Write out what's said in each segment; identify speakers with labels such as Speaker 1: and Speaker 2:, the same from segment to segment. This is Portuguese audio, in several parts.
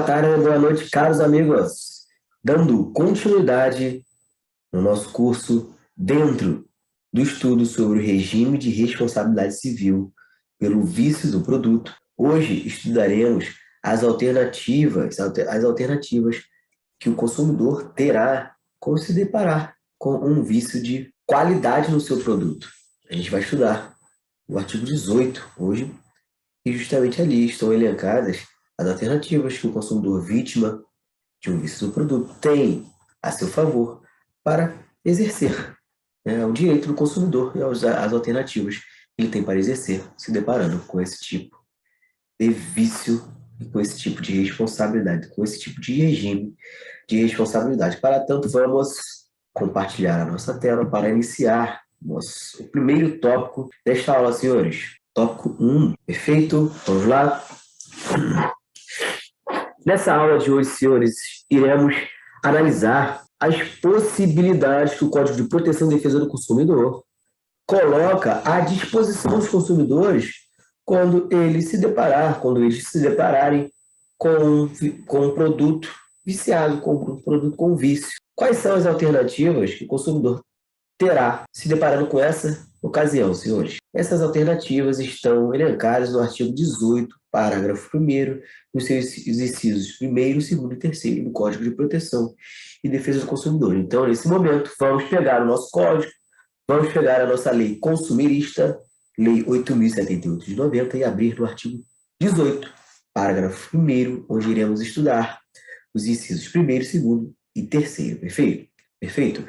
Speaker 1: Boa tarde, boa noite, caros amigos. Dando continuidade no nosso curso dentro do estudo sobre o regime de responsabilidade civil pelo vício do produto, hoje estudaremos as alternativas que o consumidor terá quando se deparar com um vício de qualidade no seu produto. A gente vai estudar o artigo 18 hoje, e justamente ali estão elencadas as alternativas que o consumidor vítima de um vício do produto tem a seu favor para exercer, né, o direito do consumidor e as alternativas que ele tem para exercer, se deparando com esse tipo de vício e com esse tipo de responsabilidade, com esse tipo de regime de responsabilidade. Para tanto, vamos compartilhar a nossa tela para iniciar o primeiro tópico desta aula, senhores. Tópico 1, perfeito? Vamos lá? Nessa aula de hoje, senhores, iremos analisar as possibilidades que o Código de Proteção e Defesa do Consumidor coloca à disposição dos consumidores quando eles se depararem com um produto viciado, com um produto com vício. Quais são as alternativas que o consumidor terá se deparando com essa ocasião, senhores? Essas alternativas estão elencadas no artigo 18, parágrafo 1º, nos seus incisos 1º, 2º e 3º do Código de Proteção e Defesa do Consumidor. Então, nesse momento, vamos pegar o nosso código, vamos pegar a nossa lei consumirista, Lei 8.078 de 90, e abrir no artigo 18, parágrafo 1º, onde iremos estudar os incisos 1º, 2º e 3º, perfeito? Perfeito?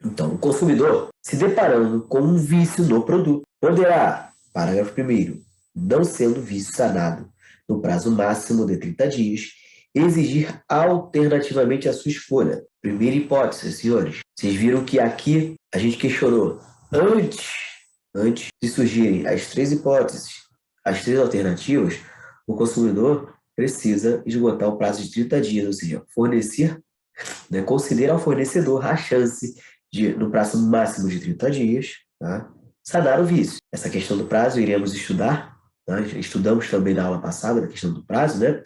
Speaker 1: Então, o consumidor, se deparando com um vício no produto, poderá, parágrafo 1º, não sendo vício sanado no prazo máximo de 30 dias, exigir alternativamente a sua escolha. Primeira hipótese, senhores. Vocês viram que aqui a gente questionou antes de surgirem as três hipóteses, as três alternativas, o consumidor precisa esgotar o prazo de 30 dias, ou seja, fornecer, né, conceder ao fornecedor a chance de, no prazo máximo de 30 dias, tá, sanar o vício. Essa questão do prazo iremos estudar, tá? Estudamos também na aula passada a questão do prazo, né?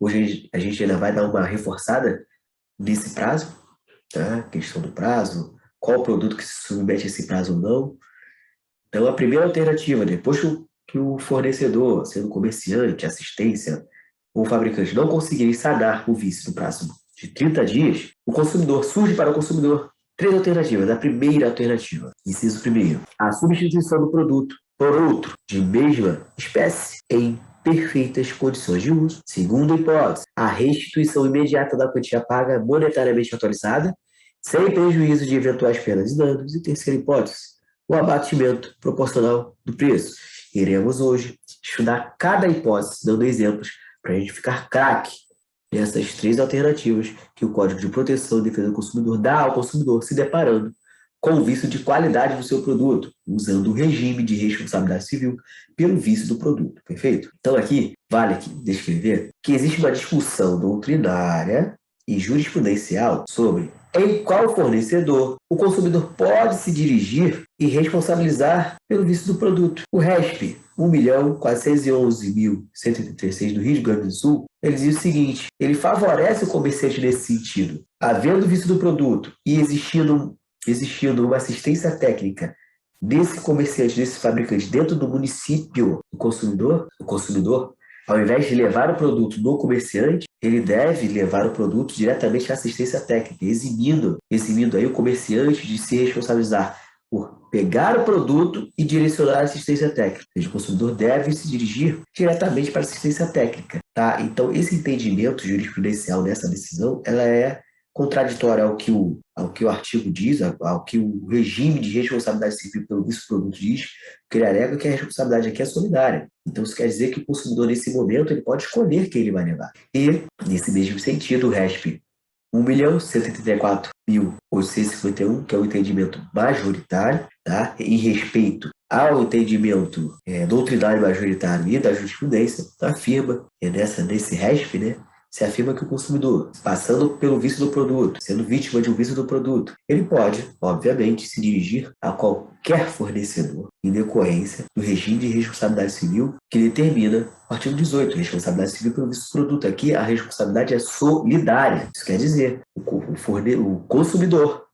Speaker 1: Hoje a gente ainda vai dar uma reforçada nesse prazo, tá? A questão do prazo, qual o produto que se submete a esse prazo ou não. Então, a primeira alternativa, depois que o fornecedor, sendo comerciante, assistência ou fabricante, não conseguirem sanar o vício no prazo de 30 dias, surge para o consumidor três alternativas. A primeira alternativa, inciso 1º, a substituição do produto por outro de mesma espécie em perfeitas condições de uso. Segunda hipótese, a restituição imediata da quantia paga monetariamente atualizada, sem prejuízo de eventuais perdas e danos. E terceira hipótese, o abatimento proporcional do preço. Iremos hoje estudar cada hipótese, dando exemplos para a gente ficar craque nessas três alternativas que o Código de Proteção e Defesa do Consumidor dá ao consumidor se deparando com o vício de qualidade do seu produto, usando o regime de responsabilidade civil pelo vício do produto, perfeito? Então aqui, vale aqui descrever que existe uma discussão doutrinária e jurisprudencial sobre em qual fornecedor o consumidor pode se dirigir e responsabilizar pelo vício do produto. O RESP 1.411.136 do Rio Grande do Sul, ele diz o seguinte: ele favorece o comerciante nesse sentido, havendo vício do produto e existindo uma assistência técnica desse comerciante, desse fabricante dentro do município do consumidor, o consumidor, ao invés de levar o produto do comerciante, ele deve levar o produto diretamente à assistência técnica, eximindo aí o comerciante de se responsabilizar por pegar o produto e direcionar a assistência técnica. Ou seja, o consumidor deve se dirigir diretamente para a assistência técnica, tá? Então, esse entendimento jurisprudencial dessa decisão, ela é contraditória ao que o artigo diz, ao que o regime de responsabilidade civil pelo vício do produto diz, porque ele alega que a responsabilidade aqui é solidária. Então, isso quer dizer que o consumidor, nesse momento, ele pode escolher quem ele vai levar. E, nesse mesmo sentido, o RESP 1.134.851, que é o entendimento majoritário, tá? Em respeito ao entendimento doutrinário majoritário e da jurisprudência, afirma, nesse RESP, né, se afirma que o consumidor, passando pelo vício do produto, sendo vítima de um vício do produto, ele pode, obviamente, se dirigir a qualquer fornecedor em decorrência do regime de responsabilidade civil que determina o artigo 18, responsabilidade civil pelo vício do produto. Aqui a responsabilidade é solidária. Isso quer dizer, o consumidor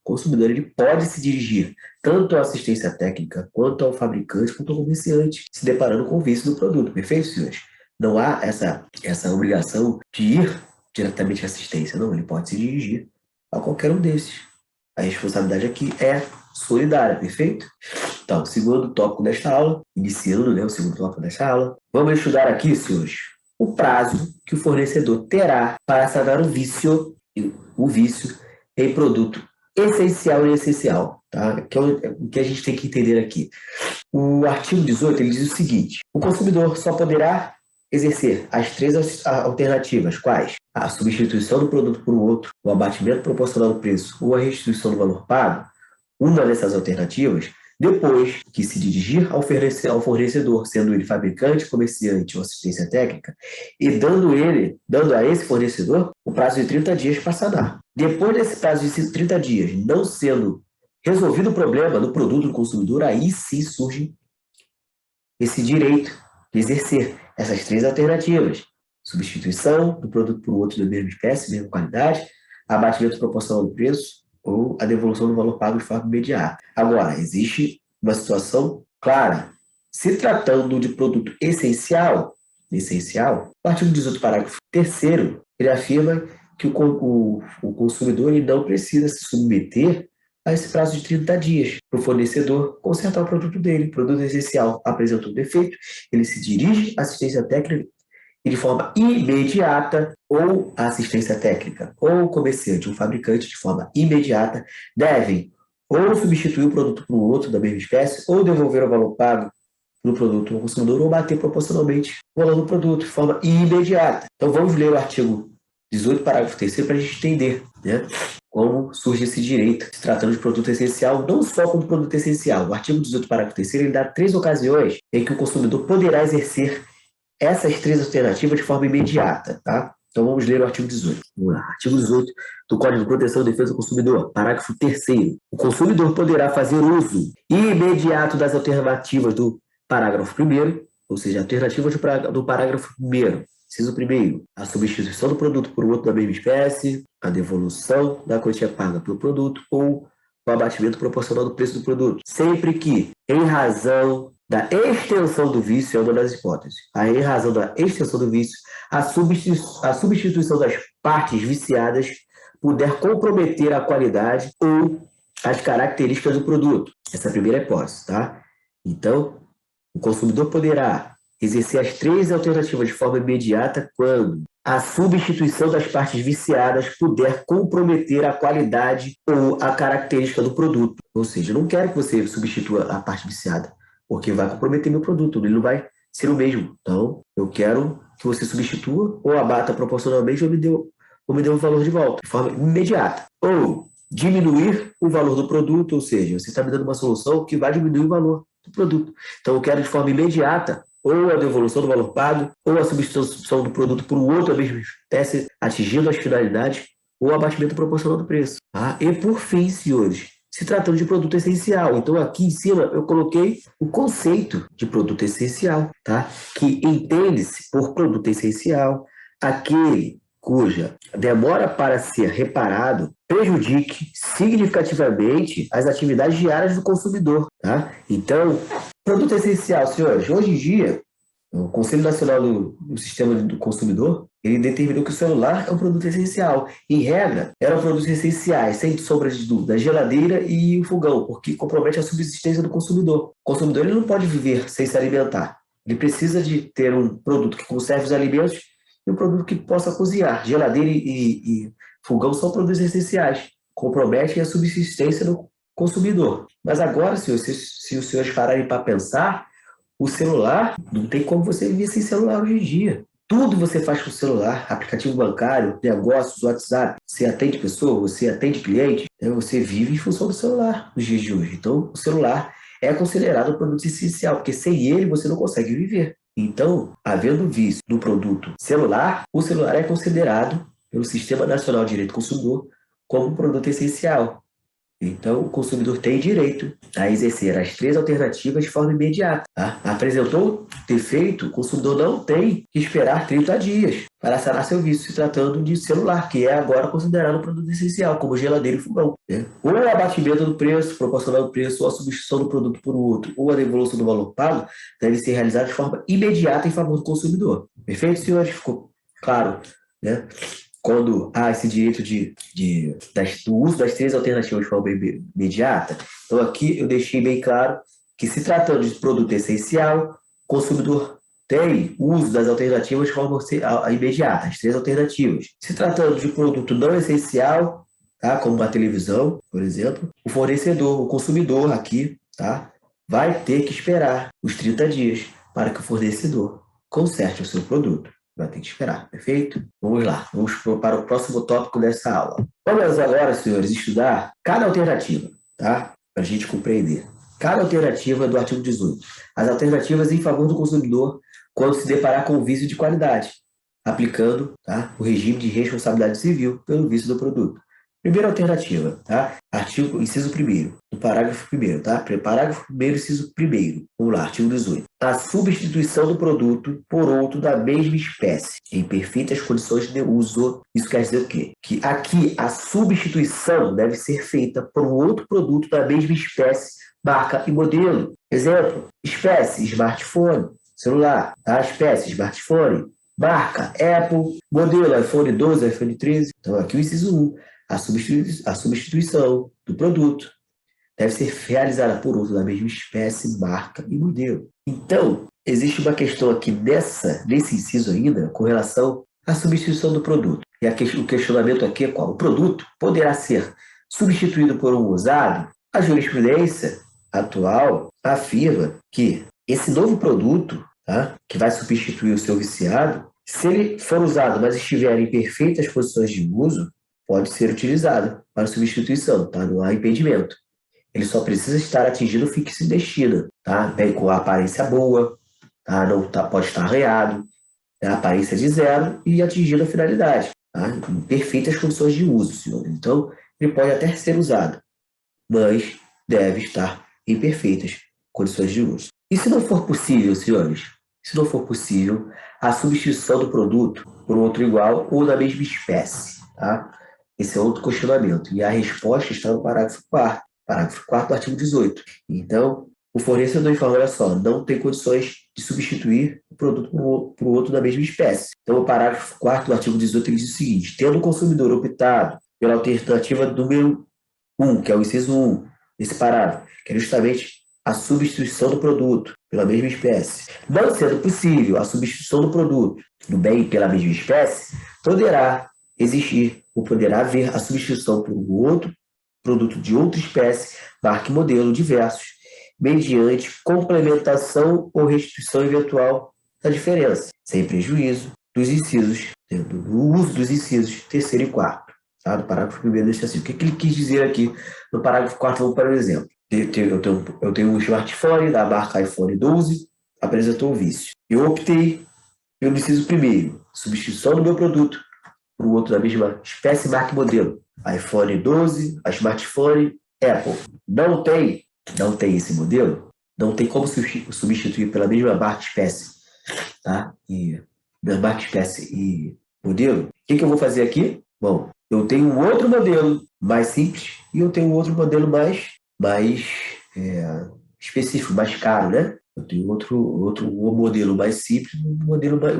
Speaker 1: ele pode se dirigir tanto à assistência técnica, quanto ao fabricante, quanto ao comerciante, se deparando com o vício do produto. Perfeito, senhores? Não há essa obrigação de ir diretamente à assistência, não. Ele pode se dirigir a qualquer um desses. A responsabilidade aqui é solidária, perfeito? Então, segundo tópico desta aula, iniciando, o segundo tópico desta aula, vamos estudar aqui, senhores, o prazo que o fornecedor terá para sanar o vício em produto essencial e essencial, tá? Que é o que a gente tem que entender aqui. O artigo 18, ele diz o seguinte: o consumidor só poderá exercer as três alternativas, quais? A substituição do produto por um outro, o abatimento proporcional do preço ou a restituição do valor pago, uma dessas alternativas, depois que se dirigir ao fornecedor, sendo ele fabricante, comerciante ou assistência técnica, e dando a esse fornecedor o prazo de 30 dias para sanar. Depois desse prazo de 30 dias, não sendo resolvido o problema do produto do consumidor, aí sim surge esse direito de exercer essas três alternativas: substituição do produto por outro da mesma espécie, mesma qualidade, abatimento proporcional do preço ou a devolução do valor pago de forma imediata. Agora, existe uma situação clara. Se tratando de produto essencial, o artigo 18, parágrafo 3º, ele afirma que o consumidor ele não precisa se submeter a esse prazo de 30 dias para o fornecedor consertar o produto dele. Produto essencial apresentou defeito, ele se dirige à assistência técnica e de forma imediata, ou a assistência técnica, ou o comerciante, o fabricante, de forma imediata, devem ou substituir o produto por um outro da mesma espécie, ou devolver o valor pago no produto ao consumidor, ou bater proporcionalmente o valor do produto de forma imediata. Então vamos ler o artigo 18, parágrafo 3º, para a gente entender, como surge esse direito, se tratando de produto essencial, não só como produto essencial. O artigo 18, parágrafo 3º, ele dá 3 ocasiões em que o consumidor poderá exercer essas 3 alternativas de forma imediata, tá? Então vamos ler o artigo 18. Vamos lá. Artigo 18 do Código de Proteção e Defesa do Consumidor, parágrafo 3º. O consumidor poderá fazer uso imediato das alternativas do parágrafo 1º, ou seja, alternativas do parágrafo 1º. Inciso 1º, a substituição do produto por outro da mesma espécie, a devolução da quantia paga pelo produto ou o abatimento proporcional do preço do produto, sempre que, em razão da extensão do vício, é uma das hipóteses. Em razão da extensão do vício, a substituição das partes viciadas puder comprometer a qualidade ou as características do produto. Essa é a primeira hipótese, tá? Então, o consumidor poderá exercer as 3 alternativas de forma imediata quando a substituição das partes viciadas puder comprometer a qualidade ou a característica do produto. Ou seja, eu não quero que você substitua a parte viciada, porque vai comprometer meu produto, ele não vai ser o mesmo. Então, eu quero que você substitua ou abata proporcionalmente ou me dê o valor de volta, de forma imediata. Ou diminuir o valor do produto, ou seja, você está me dando uma solução que vai diminuir o valor do produto. Então, eu quero de forma imediata ou a devolução do valor pago, ou a substituição do produto por um outro da mesma espécie, atingindo as finalidades, ou o abatimento proporcional do preço. Tá? E por fim, senhores, se tratando de produto essencial. Então, aqui em cima, eu coloquei o conceito de produto essencial, tá? Que entende-se por produto essencial aquele cuja demora para ser reparado prejudique significativamente as atividades diárias do consumidor. Tá? Então, produto essencial, senhores, hoje em dia, o Conselho Nacional do Sistema do Consumidor, ele determinou que o celular é um produto essencial. Em regra, eram produtos essenciais, sem sombra de dúvida, a geladeira e o fogão, porque compromete a subsistência do consumidor. O consumidor ele não pode viver sem se alimentar. Ele precisa de ter um produto que conserve os alimentos e um produto que possa cozinhar. Geladeira e fogão são produtos essenciais, comprometem a subsistência do consumidor. Mas agora, se os senhores pararem para pensar, o celular, não tem como você viver sem celular hoje em dia. Tudo você faz com o celular, aplicativo bancário, negócios, WhatsApp. Você atende pessoa, você atende cliente, você vive em função do celular nos dias de hoje. Então, o celular é considerado um produto essencial, porque sem ele você não consegue viver. Então, havendo vício no produto celular, o celular é considerado pelo Sistema Nacional de Direito do Consumidor como um produto essencial. Então, o consumidor tem direito a exercer as 3 alternativas de forma imediata. Tá? Apresentou defeito, o consumidor não tem que esperar 30 dias para sanar seu vício, se tratando de celular, que é agora considerado um produto essencial, como geladeira e fogão. Né? Ou o abatimento do preço, proporcional do preço, ou a substituição do produto por outro, ou a devolução do valor pago, deve ser realizada de forma imediata em favor do consumidor. Perfeito, senhores? Ficou claro, né? Quando há esse direito do uso das 3 alternativas de forma imediata. Então, aqui eu deixei bem claro que, se tratando de produto essencial, o consumidor tem o uso das alternativas de forma imediata, as 3 alternativas. Se tratando de produto não essencial, tá, como uma televisão, por exemplo, o fornecedor, o consumidor aqui, tá, vai ter que esperar os 30 dias para que o fornecedor conserte o seu produto. Vai ter que esperar, perfeito? Vamos lá, vamos para o próximo tópico dessa aula. Vamos agora, senhores, estudar cada alternativa, tá? Para a gente compreender. Cada alternativa do artigo 18. As alternativas em favor do consumidor quando se deparar com o vício de qualidade, aplicando, tá, o regime de responsabilidade civil pelo vício do produto. Primeira alternativa, tá? Artigo, inciso 1º, do parágrafo 1º, tá? Parágrafo 1º, inciso 1º. Vamos lá, artigo 18. A substituição do produto por outro da mesma espécie, em perfeitas condições de uso. Isso quer dizer o quê? Que aqui a substituição deve ser feita por um outro produto da mesma espécie, marca e modelo. Exemplo, espécie, smartphone, celular, tá? Espécie, smartphone, marca, Apple, modelo, iPhone 12, iPhone 13. Então, aqui o inciso 1. A substituição do produto deve ser realizada por outro da mesma espécie, marca e modelo. Então, existe uma questão aqui nesse inciso ainda com relação à substituição do produto. E o questionamento aqui é qual? O produto poderá ser substituído por um usado? A jurisprudência atual afirma que esse novo produto, tá, que vai substituir o seu viciado, se ele for usado, mas estiver em perfeitas condições de uso, pode ser utilizado para substituição, tá? Não há impedimento. Ele só precisa estar atingindo o fim que se destina, tá? Bem, com a aparência boa, tá? Não pode estar arranhado, né? A aparência de zero e atingindo a finalidade, tá? Em perfeitas condições de uso, senhor. Então, ele pode até ser usado, mas deve estar em perfeitas condições de uso. E se não for possível, senhores, se não for possível, a substituição do produto por outro igual ou da mesma espécie, tá? Esse é outro questionamento. E a resposta está no parágrafo 4º. Parágrafo 4º do artigo 18. Então, o fornecedor informa, olha só, não tem condições de substituir o produto por outro da mesma espécie. Então, o parágrafo 4º do artigo 18 ele diz o seguinte: tendo o consumidor optado pela alternativa número 1, que é o inciso 1 desse parágrafo, que é justamente a substituição do produto pela mesma espécie. Não sendo possível a substituição do produto do bem pela mesma espécie, poderá existir ou poderá haver a substituição por um outro produto de outra espécie, marca e modelo diversos, mediante complementação ou restituição eventual da diferença, sem prejuízo dos incisos, do uso dos incisos 3º e 4º, tá? Do parágrafo 1º deste assim. O que ele quis dizer aqui no parágrafo 4º? Vamos para um exemplo. Eu tenho um smartphone da marca iPhone 12, apresentou um vício. Eu optei pelo inciso 1º, substituição do meu produto por um outro da mesma espécie, marca e modelo. iPhone 12, a smartphone, Apple. Não tem esse modelo, não tem como substituir pela mesma marca, espécie, tá? E marca, espécie e modelo. O que eu vou fazer aqui? Bom, eu tenho um outro modelo mais simples e eu tenho um outro modelo mais específico, mais caro, né? Eu tenho um modelo mais simples, um modelo mais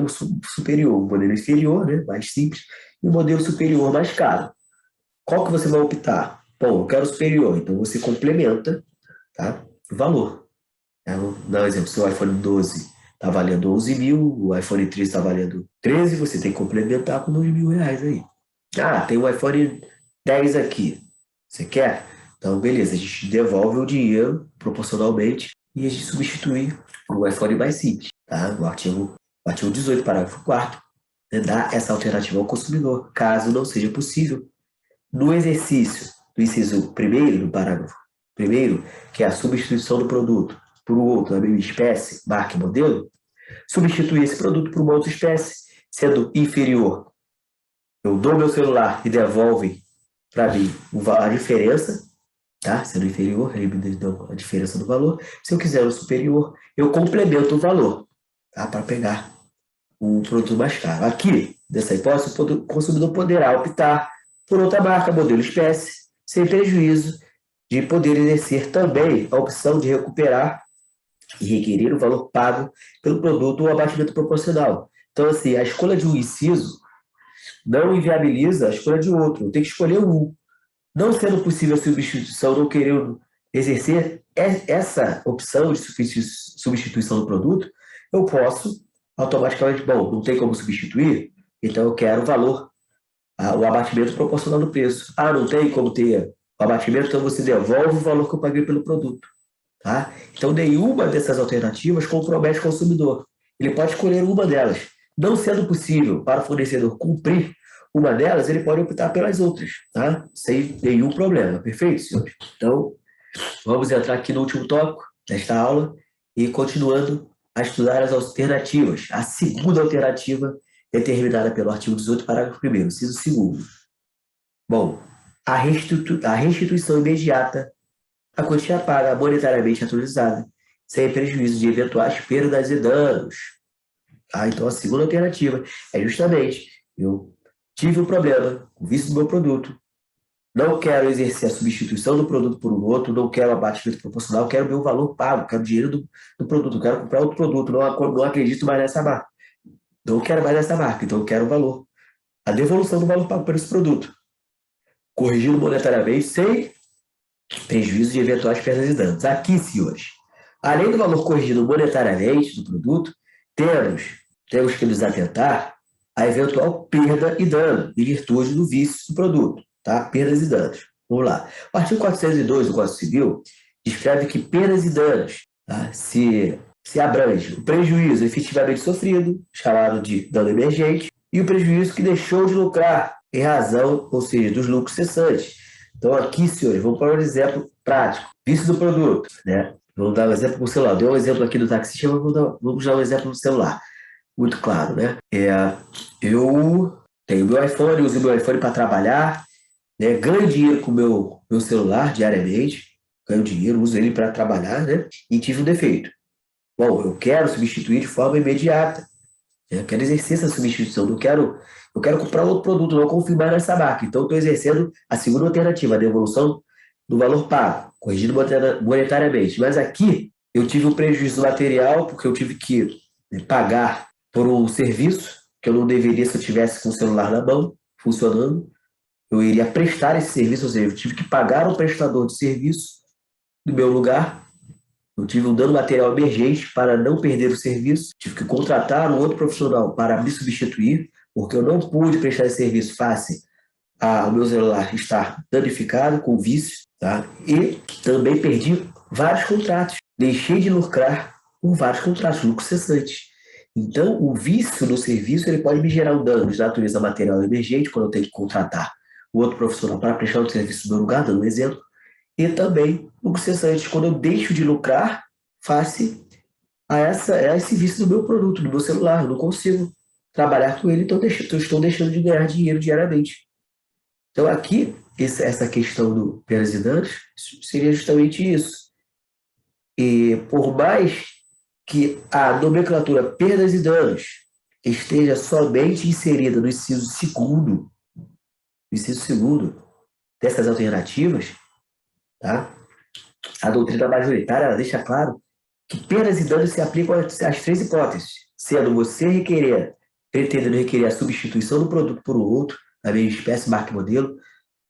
Speaker 1: superior, um modelo inferior, né? Mais simples, e um modelo superior mais caro. Qual que você vai optar? Bom, eu quero superior, então você complementa, tá, o valor. Então, dá um exemplo, se o iPhone 12 está valendo 11 mil, o iPhone 13 está valendo 13, você tem que complementar com R$ 2.000 aí. Ah, tem o iPhone 10 aqui. Você quer? Então, beleza, a gente devolve o dinheiro proporcionalmente e a gente substitui por um iPhone mais simples, tá? O artigo 18, parágrafo 4º, né, dá essa alternativa ao consumidor, caso não seja possível. No exercício do inciso 1º, do parágrafo 1º, que é a substituição do produto por outro da mesma espécie, marca e modelo, substituir esse produto por uma outra espécie, sendo inferior. Eu dou meu celular e devolve para mim a diferença, tá? Sendo inferior, ele me deu a diferença do valor. Se eu quiser o superior, eu complemento o valor, tá? Para pegar um produto mais caro. Aqui, dessa hipótese, o consumidor poderá optar por outra marca, modelo espécie, sem prejuízo de poder exercer também a opção de recuperar e requerer o valor pago pelo produto ou abatimento proporcional. Então, assim, a escolha de um inciso não inviabiliza a escolha de outro. Eu tenho que escolher um. Não sendo possível a substituição, não querendo exercer essa opção de substituição do produto, eu posso automaticamente, bom, não tem como substituir, então eu quero o valor, o abatimento proporcional do preço. Ah, não tem como ter o abatimento, então você devolve o valor que eu paguei pelo produto. Tá? Então, nenhuma dessas alternativas compromete o consumidor. Ele pode escolher uma delas. Não sendo possível para o fornecedor cumprir uma delas, ele pode optar pelas outras, tá? Sem nenhum problema. Perfeito, senhores? Então, vamos entrar aqui no último tópico desta aula e continuando a estudar as alternativas. A segunda alternativa determinada pelo artigo 18, parágrafo 1º, inciso 2º. Bom, a restituição imediata a quantia paga monetariamente atualizada, sem prejuízo de eventuais perdas e danos. Então, a segunda alternativa é justamente, eu tive um problema com o vício do meu produto, não quero exercer a substituição do produto por um outro, não quero abatimento proporcional, quero o meu valor pago, quero o dinheiro do produto, quero comprar outro produto, não acredito mais nessa marca, não quero mais essa marca, então eu quero o valor, a devolução do valor pago por esse produto, corrigindo monetariamente sem prejuízo de eventuais perdas e danos. Aqui, senhores, além do valor corrigido monetariamente do produto, temos que nos atentar à eventual perda e dano em virtude do vício do produto, tá? Perdas e danos. Vamos lá. O artigo 402 do Código Civil descreve que perdas e danos, tá? se abrange o prejuízo efetivamente sofrido, chamado de dano emergente, e o prejuízo que deixou de lucrar em razão, ou seja, dos lucros cessantes. Então, aqui, senhores, vamos para um exemplo prático. Vício do produto, né? Vamos dar um exemplo com o celular. Deu um exemplo aqui do taxista, mas vamos dar um exemplo do celular. Muito claro, né? Eu tenho meu iPhone, uso meu iPhone para trabalhar, né? Ganho dinheiro com o meu celular diariamente, ganho dinheiro, uso ele para trabalhar, né? E tive um defeito. Bom, eu quero substituir de forma imediata. Eu quero exercer essa substituição. Eu quero comprar outro produto, não confirmar nessa marca. Então, estou exercendo a segunda alternativa, a devolução do valor pago, corrigido monetariamente. Mas aqui, eu tive um prejuízo material, porque eu tive que pagar por um serviço que eu não deveria se eu tivesse com o celular na mão, funcionando. Eu iria prestar esse serviço, ou seja, eu tive que pagar um prestador de serviço no meu lugar. Eu tive um dano material emergente para não perder o serviço. Tive que contratar um outro profissional para me substituir, porque eu não pude prestar esse serviço face ao meu celular estar danificado com vício, tá? E também perdi vários contratos. Deixei de lucrar com vários contratos, lucros cessantes. Então, o vício no serviço ele pode me gerar um dano de natureza material emergente, quando eu tenho que contratar um outro profissional para prestar o serviço no meu lugar, dando um exemplo. E também lucro cessante, quando eu deixo de lucrar face a esse vício do meu produto, do meu celular. Eu não consigo trabalhar com ele, então estou deixando de ganhar dinheiro diariamente. Então, aqui, essa questão do perdas e danos seria justamente isso. E por mais que a nomenclatura perdas e danos esteja somente inserida no inciso segundo dessas alternativas, tá? A doutrina majoritária ela deixa claro que perdas e danos se aplicam às três hipóteses, sendo você pretendendo requerer a substituição do produto por um outro, da mesma espécie, marca e modelo,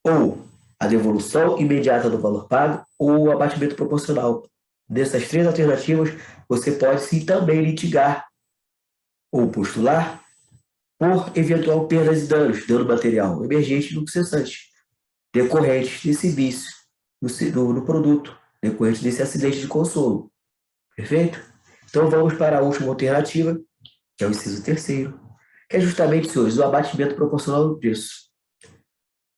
Speaker 1: ou a devolução imediata do valor pago, ou o abatimento proporcional. Dessas três alternativas, você pode sim também litigar ou postular por eventual perdas e danos, dano material emergente no cessante, decorrentes desse vício no produto, decorrente desse acidente de consumo. Perfeito? Então vamos para a última alternativa, que é o inciso terceiro, que é justamente, senhores, o abatimento proporcional do preço.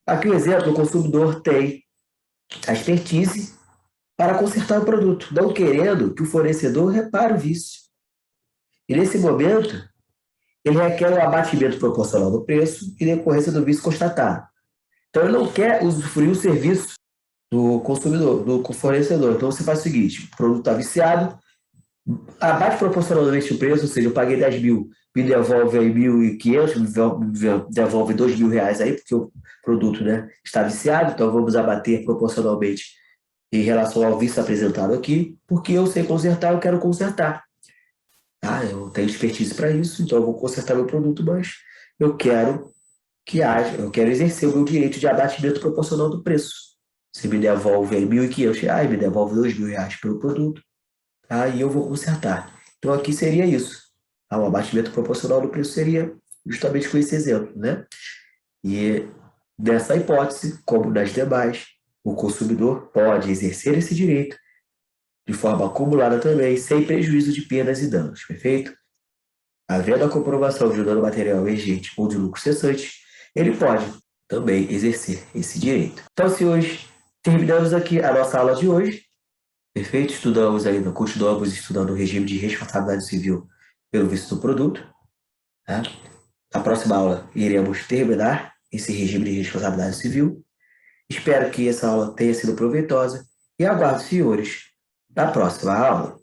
Speaker 1: Aqui o exemplo, o consumidor tem a expertise para consertar o produto, não querendo que o fornecedor repare o vício. E nesse momento, ele requer um abatimento proporcional do preço em decorrência do vício constatado. Então, ele não quer usufruir o serviço do consumidor, do fornecedor. Então, você faz o seguinte: o produto está viciado, abate proporcionalmente o preço, ou seja, eu paguei 10 mil, me devolve aí 1.500, me devolve 2 mil reais aí, porque o produto, né, está viciado, então vamos abater proporcionalmente em relação ao vício apresentado aqui, porque eu sei consertar, eu quero consertar. Ah, eu tenho expertise para isso, então eu vou consertar meu produto, mas eu quero eu quero exercer o meu direito de abatimento proporcional do preço. Você me devolve aí 1.500 reais, me devolve 2 mil reais pelo produto, aí eu vou consertar. Então aqui seria isso. O abatimento proporcional do preço seria justamente com esse exemplo, né? E nessa hipótese, como nas demais, o consumidor pode exercer esse direito de forma acumulada também, sem prejuízo de perdas e danos, perfeito? Havendo a comprovação de um dano material emergente ou de lucro cessante, ele pode também exercer esse direito. Então, senhores, terminamos aqui a nossa aula de hoje. Perfeito? Continuamos estudando o regime de responsabilidade civil pelo vício do produto. Tá? Na próxima aula, iremos terminar esse regime de responsabilidade civil. Espero que essa aula tenha sido proveitosa e aguardo, senhores, na próxima aula.